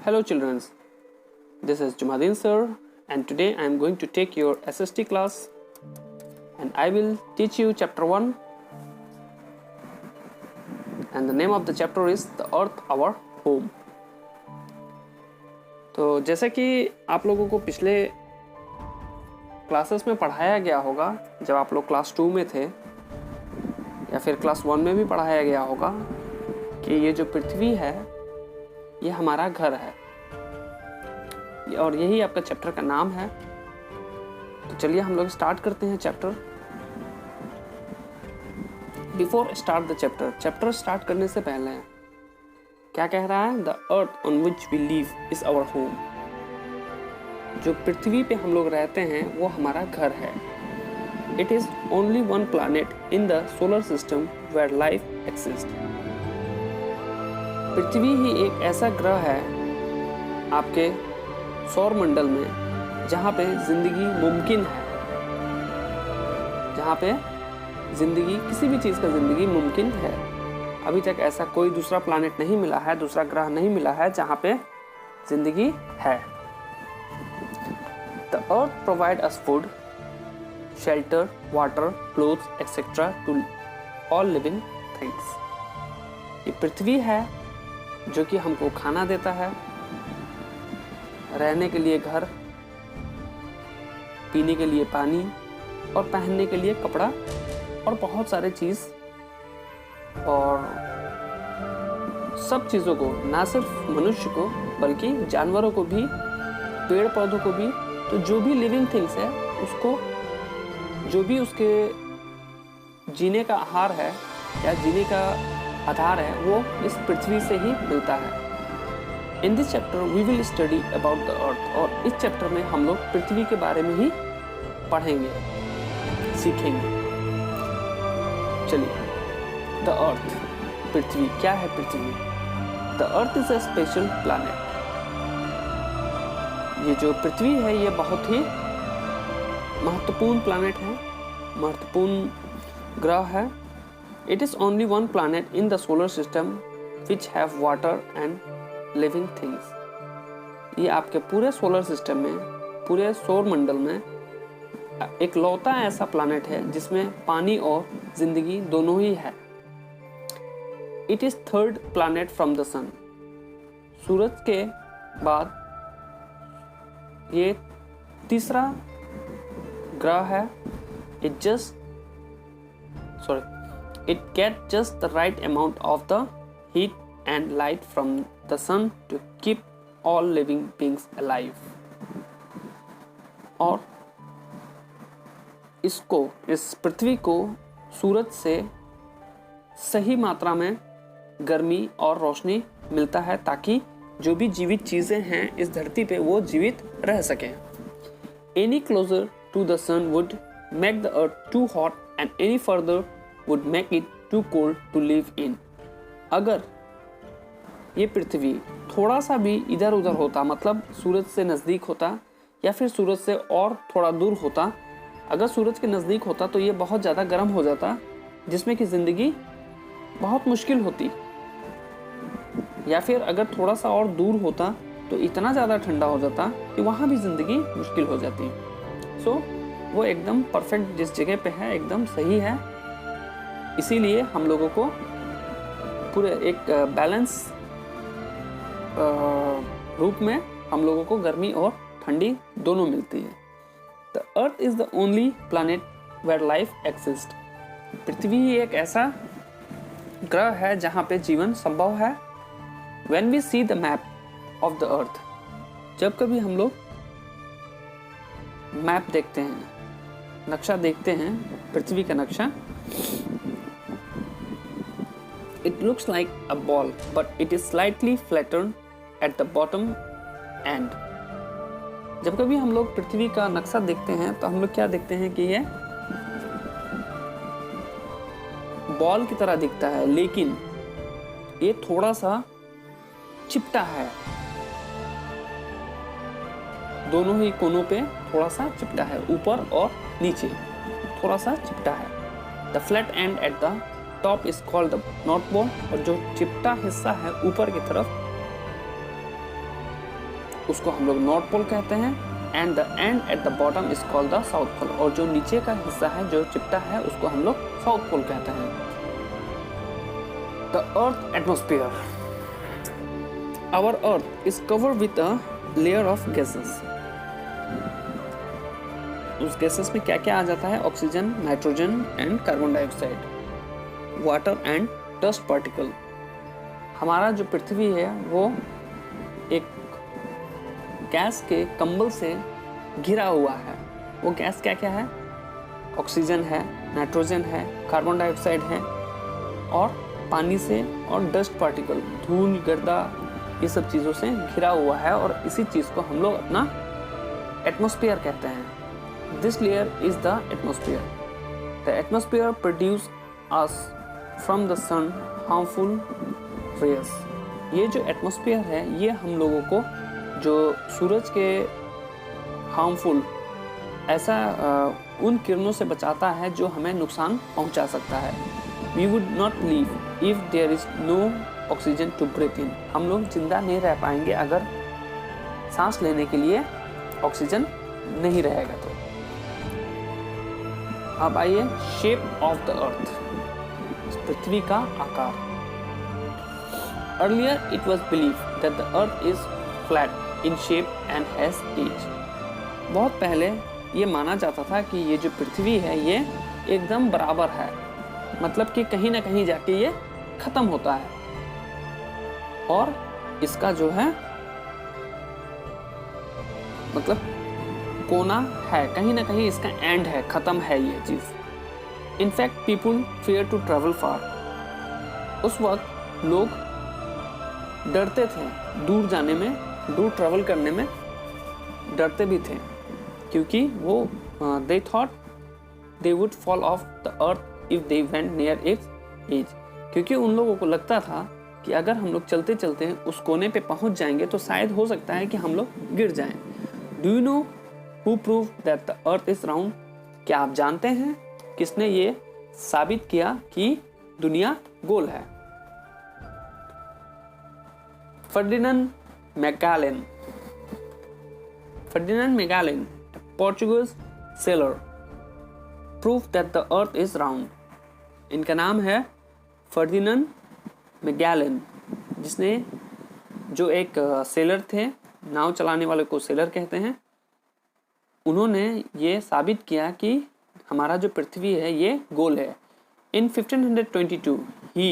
Hello children, this is Jumadin sir and today I am going to take your SST class and I will teach you chapter 1 and the name of the chapter is The Earth Our Home. तो जैसे कि आप लोगों को पिछले classes में पढ़ाया गया होगा, जब आप लोग क्लास 2 में थे या फिर क्लास 1 में भी पढ़ाया गया होगा कि ये जो पृथ्वी है ये हमारा घर है और यही आपका चैप्टर का नाम है। तो चलिए हम लोग स्टार्ट करते हैं chapter. Before start the chapter start करने से पहले क्या कह रहा है? The earth on which we live is our home. जो पृथ्वी पे हम लोग रहते हैं वो हमारा घर है। It is only one planet in the solar system where life exist. पृथ्वी ही एक ऐसा ग्रह है आपके सौर मंडल में जहाँ पे जिंदगी मुमकिन है, जहाँ पे जिंदगी, किसी भी चीज़ का जिंदगी मुमकिन है। अभी तक ऐसा कोई दूसरा प्लैनेट नहीं मिला है, दूसरा ग्रह नहीं मिला है जहाँ पे जिंदगी है। The earth provide us food, shelter, water, clothes etcetera to all living things. ये पृथ्वी है जो कि हमको खाना देता है, रहने के लिए घर, पीने के लिए पानी और पहनने के लिए कपड़ा और बहुत सारे चीज़, और सब चीज़ों को, ना सिर्फ मनुष्य को बल्कि जानवरों को भी, पेड़ पौधों को भी। तो जो भी लिविंग थिंग्स है उसको, जो भी उसके जीने का आहार है या जीने का आधार है वो इस पृथ्वी से ही मिलता है। In this chapter we will study about the earth. और इस चैप्टर में हम लोग पृथ्वी के बारे में ही पढ़ेंगे, सीखेंगे। चलिए, द अर्थ, पृथ्वी क्या है? पृथ्वी, the Earth is a special planet. ये जो पृथ्वी है ये बहुत ही महत्वपूर्ण प्लैनेट है, महत्वपूर्ण ग्रह है। It is only one planet in the solar system which have water and living things. ये आपके पूरे सोलर सिस्टम में, पूरे सौर मंडल में एक लौता ऐसा प्लैनेट है जिसमें पानी और जिंदगी दोनों ही है। It is third planet from the sun. सूरज के बाद ये तीसरा ग्रह है। It get just the right amount of the heat and light from the sun to keep all living beings alive. और इसको, इस पृथ्वी को सूरज से सही मात्रा में गर्मी और रोशनी मिलता है ताकि जो भी जीवित चीज़ें हैं इस धरती पे वो जीवित रह सकें। Any closer to the sun would make the earth too hot and any further would make it too cold to live in. अगर ये पृथ्वी थोड़ा सा भी इधर उधर होता, मतलब सूरज से नज़दीक होता या फिर सूरज से और थोड़ा दूर होता, अगर सूरज के नज़दीक होता तो ये बहुत ज़्यादा गर्म हो जाता जिसमें कि ज़िंदगी बहुत मुश्किल होती, या फिर अगर थोड़ा सा और दूर होता तो इतना ज़्यादा ठंडा हो जाता कि वहाँ भी ज़िंदगी मुश्किल हो जाती। सो वो एकदम परफेक्ट जिस जगह पे है एकदम सही है। इसीलिए हम लोगों को पूरे एक बैलेंस रूप में हम लोगों को गर्मी और ठंडी दोनों मिलती है। The Earth is the only planet where life exist. पृथ्वी ही एक ऐसा ग्रह है जहाँ पे जीवन संभव है। When we see the map of the Earth, जब कभी हम लोग मैप देखते हैं, नक्शा देखते हैं, पृथ्वी का नक्शा, it looks like a ball but it is slightly flattened at the bottom end. जब कभी हम लोग पृथ्वी का नक्शा देखते हैं तो हम लोग क्या देखते हैं कि ये बॉल की तरह दिखता है, लेकिन ये थोड़ा सा चिपटा है, दोनों ही कोनों पे थोड़ा सा चिपटा है, ऊपर और नीचे थोड़ा सा चिपटा है। The flat end at the top is called the north pole. और जो चिपटा हिस्सा है ऊपर की तरफ उसको हम लोग नॉर्थ पोल कहते हैं, and the end at the bottom is called the south pole, और जो नीचे का हिस्सा है जो चिपटा है उसको हम लोग साउथ पोल कहते हैं। The earth atmosphere, our earth is covered with a layer of gases. उस गैसेस में क्या क्या आ जाता है? Oxygen, nitrogen and carbon dioxide, water and dust particle. हमारा जो पृथ्वी है वो एक गैस के कंबल से घिरा हुआ है। वो गैस क्या क्या है? ऑक्सीजन है, नाइट्रोजन है, कार्बन डाइऑक्साइड है और पानी से, और डस्ट पार्टिकल, धूल, गर्दा, ये सब चीज़ों से घिरा हुआ है, और इसी चीज़ को हम लोग अपना एटमॉस्फेयर कहते हैं। This layer is the atmosphere. The atmosphere produce us from the sun harmful rays. ये जो एटमॉस्फेयर है ये हम लोगों को जो सूरज के हार्मफुल ऐसा उन किरणों से बचाता है जो हमें नुकसान पहुंचा सकता है। We would not live if there is no oxygen to breathe in. हम लोग जिंदा नहीं रह पाएंगे अगर सांस लेने के लिए ऑक्सीजन नहीं रहेगा तो। अब आइए शेप ऑफ द अर्थ, पृथ्वी का आकार। Earlier it was believed that the earth is flat in shape and has age. बहुत पहले ये माना जाता था कि ये जो पृथ्वी है ये एकदम बराबर है, मतलब कि कहीं ना कहीं जाके ये खत्म होता है, और इसका जो है मतलब कोना है, कहीं ना कहीं इसका एंड है, खत्म है ये चीज। In fact people fear to travel far. उस वक्त लोग डरते थे दूर जाने में, दूर ट्रैवल करने में डरते भी थे, क्योंकि वो they thought they would fall off the earth if they went near its edge. क्योंकि उन लोगों को लगता था कि अगर हम लोग चलते चलते उस कोने पे पहुंच जाएंगे तो शायद हो सकता है कि हम लोग गिर जाएं। Do you know who prove that the Earth is round? क्या आप जानते हैं किसने ये साबित किया कि दुनिया गोल है? Ferdinand Magellan. Ferdinand Magellan, a Portuguese sailor, proved that the earth is round. इनका नाम है फर्डिनेंड मैगेलन, जिसने जो एक सेलर थे, नाव चलाने वाले को सेलर कहते हैं, उन्होंने ये साबित किया कि हमारा जो पृथ्वी है ये गोल है। In 1522 he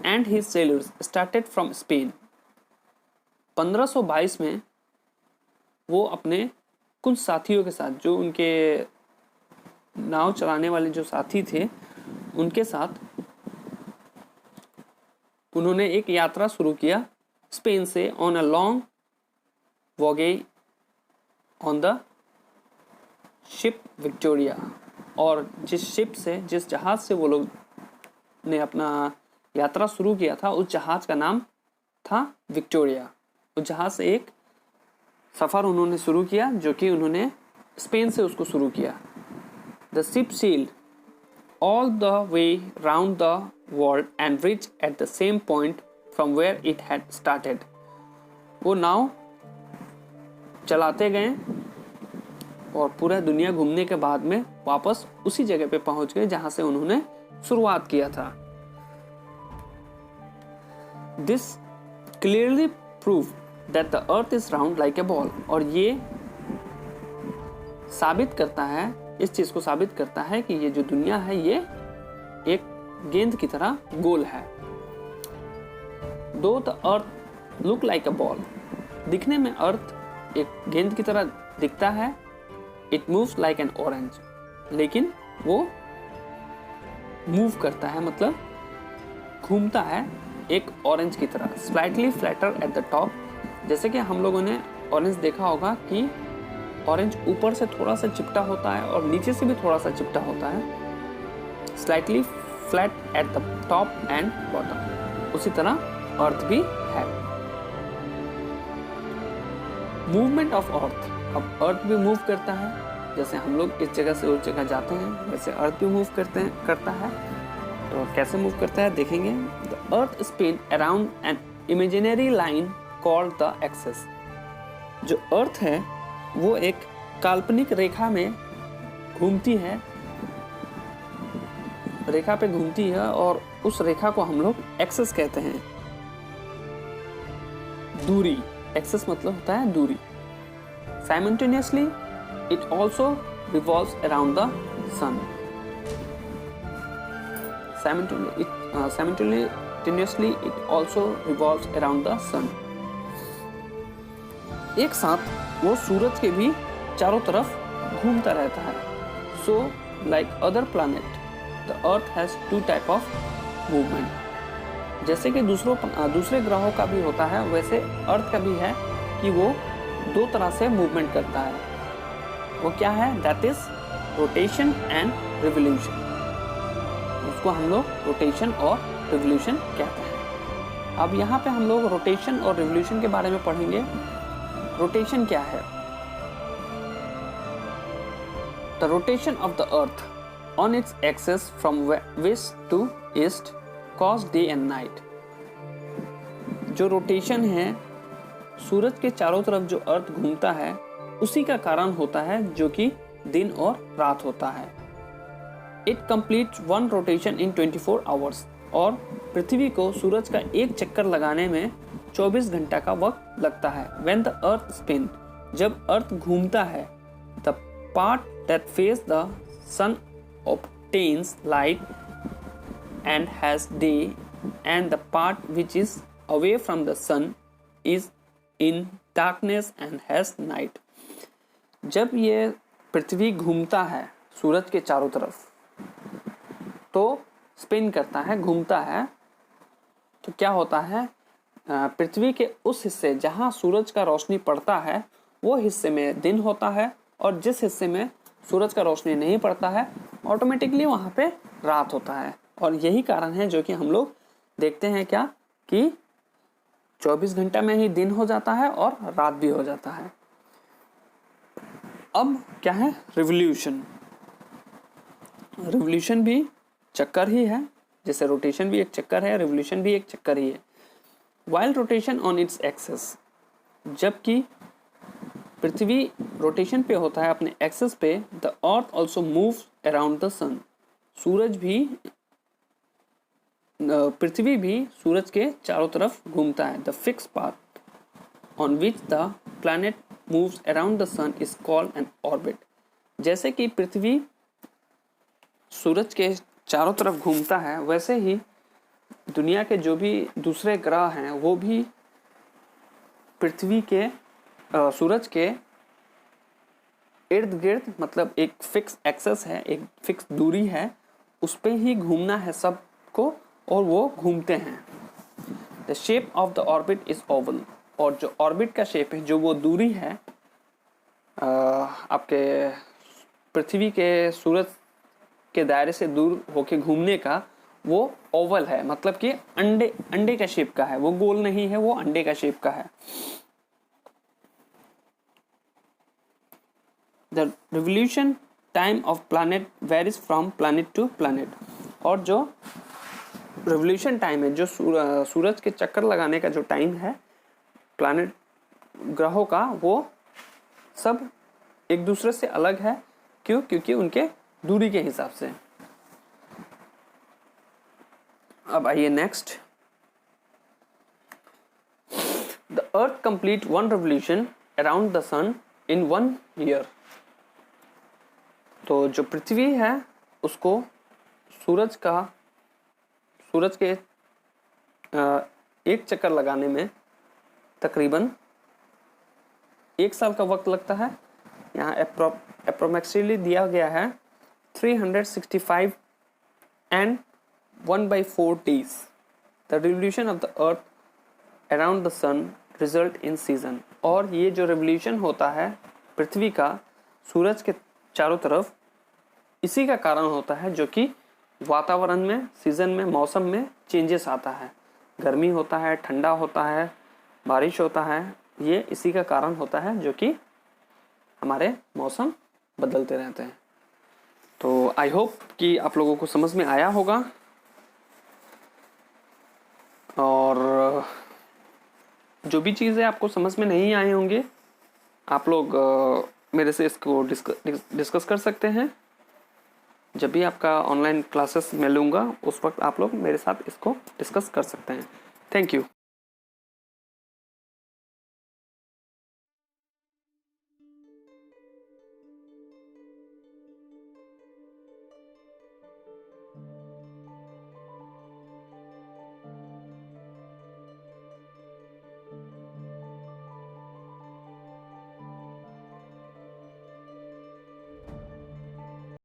and his sailors started from Spain. 1522 में वो अपने कुछ साथियों के साथ, जो उनके नाव चलाने वाले जो साथी थे उनके साथ उन्होंने एक यात्रा शुरू किया स्पेन से, on a long voyage on the ship Victoria. और जिस शिप से, जिस जहाज से वो लोग ने अपना यात्रा शुरू किया था, उस जहाज का नाम था विक्टोरिया। उस जहाज से एक सफ़र उन्होंने शुरू किया, जो कि उन्होंने स्पेन से उसको शुरू किया। The ship sailed all the way round the world and reach at the same point from where it had started. वो नाव चलाते गए और पूरा दुनिया घूमने के बाद में वापस उसी जगह पे पहुंच गए जहां से उन्होंने शुरुआत किया था। This clearly proved that the earth is round like a ball. और ये साबित करता है, इस चीज को साबित करता है कि ये जो दुनिया है ये एक गेंद की तरह गोल है। Though the earth look like a ball, दिखने में अर्थ एक गेंद की तरह दिखता है, it moves like an orange, लेकिन वो मूव करता है, मतलब घूमता है एक ऑरेंज की तरह। Slightly flatter eight the top, जैसे कि हम लोगों ने ऑरेंज देखा होगा कि ऑरेंज ऊपर से थोड़ा सा चिपटा होता है और नीचे से भी थोड़ा सा चिपटा होता है। Slightly flat eight the top and bottom, उसी तरह अर्थ भी है। मूवमेंट ऑफ अर्थ, अब अर्थ भी मूव करता है, जैसे हम लोग इस जगह से उस जगह जाते हैं वैसे अर्थ भी मूव करता है। तो कैसे मूव करता है देखेंगे। The earth spin around an imaginary line called the axis. जो अर्थ है वो एक काल्पनिक रेखा में घूमती है, रेखा पे घूमती है और उस रेखा को हम लोग एक्सिस कहते हैं। दूरी, एक्सिस मतलब होता है दूरी। Simultaneously it also revolves around the sun. simultaneously it also revolves around the sun। एक साथ वो सूरज के भी चारों तरफ घूमता रहता है। So like other planet, the earth has two type of movement। जैसे कि दूसरे ग्रहों का भी होता है, वैसे अर्थ का भी है कि वो दो तरह से मूवमेंट करता है। वो क्या है? That is rotation and revolution. उसको हम लोग रोटेशन और रिवोल्यूशन कहते हैं। अब यहाँ पे हम लोग रोटेशन और रिवोल्यूशन के बारे में पढ़ेंगे। रोटेशन क्या है? The rotation of the earth on its axis from west to east cause day and night. जो रोटेशन है, सूरज के चारों तरफ जो अर्थ घूमता है, उसी का कारण होता है जो कि दिन और रात होता है। It completes one rotation in 24 hours. और पृथ्वी को सूरज का एक चक्कर लगाने में 24 घंटा का वक्त लगता है। व्हेन द अर्थ स्पिन, जब अर्थ घूमता है, the part that face the sun obtains light and has day, and the part which is away from the sun is in darkness and has night। जब ये पृथ्वी घूमता है सूरज के चारों तरफ, तो स्पिन करता है, घूमता है, तो क्या होता है? पृथ्वी के उस हिस्से जहाँ सूरज का रोशनी पड़ता है, वो हिस्से में दिन होता है, और जिस हिस्से में सूरज का रोशनी नहीं पड़ता है, ऑटोमेटिकली वहाँ पे रात होता है। और यही कारण है जो कि हम लोग देखते हैं क्या कि 24 घंटा में ही दिन हो जाता है और रात भी हो जाता है। अब क्या है? रिवोल्यूशन। रिवोल्यूशन भी चक्कर ही है, जैसे रोटेशन भी एक चक्कर है, रिवोल्यूशन भी एक चक्कर ही है। While rotation on its axis, जबकि पृथ्वी रोटेशन पे होता है अपने एक्सिस पे, the Earth also moves around the sun. सूरज भी, पृथ्वी भी सूरज के चारों तरफ घूमता है। The fix path on which the planet moves around the sun is called an orbit. जैसे कि पृथ्वी सूरज के चारों तरफ घूमता है, वैसे ही दुनिया के जो भी दूसरे ग्रह हैं वो भी पृथ्वी के सूरज के इर्द गिर्द, मतलब एक फिक्स एक्सेस है, एक फिक्स दूरी है, उस पे ही घूमना है सबको, और वो घूमते हैं। The shape of the orbit is Oval. और जो ऑर्बिट का शेप है, जो वो दूरी है आपके पृथ्वी के सूरज के दायरे से दूर होके घूमने का, वो ओवल है, मतलब कि अंडे का शेप का है। वो गोल नहीं है, वो अंडे का शेप का है। The revolution time of planet varies from planet to planet। और जो revolution time है, जो सूरज के चक्कर लगाने का जो टाइम है प्लानेट ग्रहों का, वो सब एक दूसरे से अलग है। क्यों? क्योंकि उनके दूरी के हिसाब से। अब आइए next. The earth complete one revolution around the sun in 1 year। तो जो पृथ्वी है उसको सूरज के एक चक्कर लगाने में तकरीबन 1 साल का वक्त लगता है। यहाँ अप्रोक्सीमेटली दिया गया है 365 and 1/4 days। The revolution of the earth around the sun result in season. और ये जो रिवोल्यूशन होता है पृथ्वी का सूरज के चारों तरफ, इसी का कारण होता है जो कि वातावरण में, सीजन में, मौसम में चेंजेस आता है। गर्मी होता है, ठंडा होता है, बारिश होता है, ये इसी का कारण होता है जो कि हमारे मौसम बदलते रहते हैं। तो आई होप कि आप लोगों को समझ में आया होगा। और जो भी चीज़ें आपको समझ में नहीं आए होंगे आप लोग मेरे से इसको डिस्कस कर सकते हैं। जब भी आपका ऑनलाइन क्लासेस मैं लूँगा उस वक्त आप लोग मेरे साथ इसको डिस्कस कर सकते हैं। Thank you.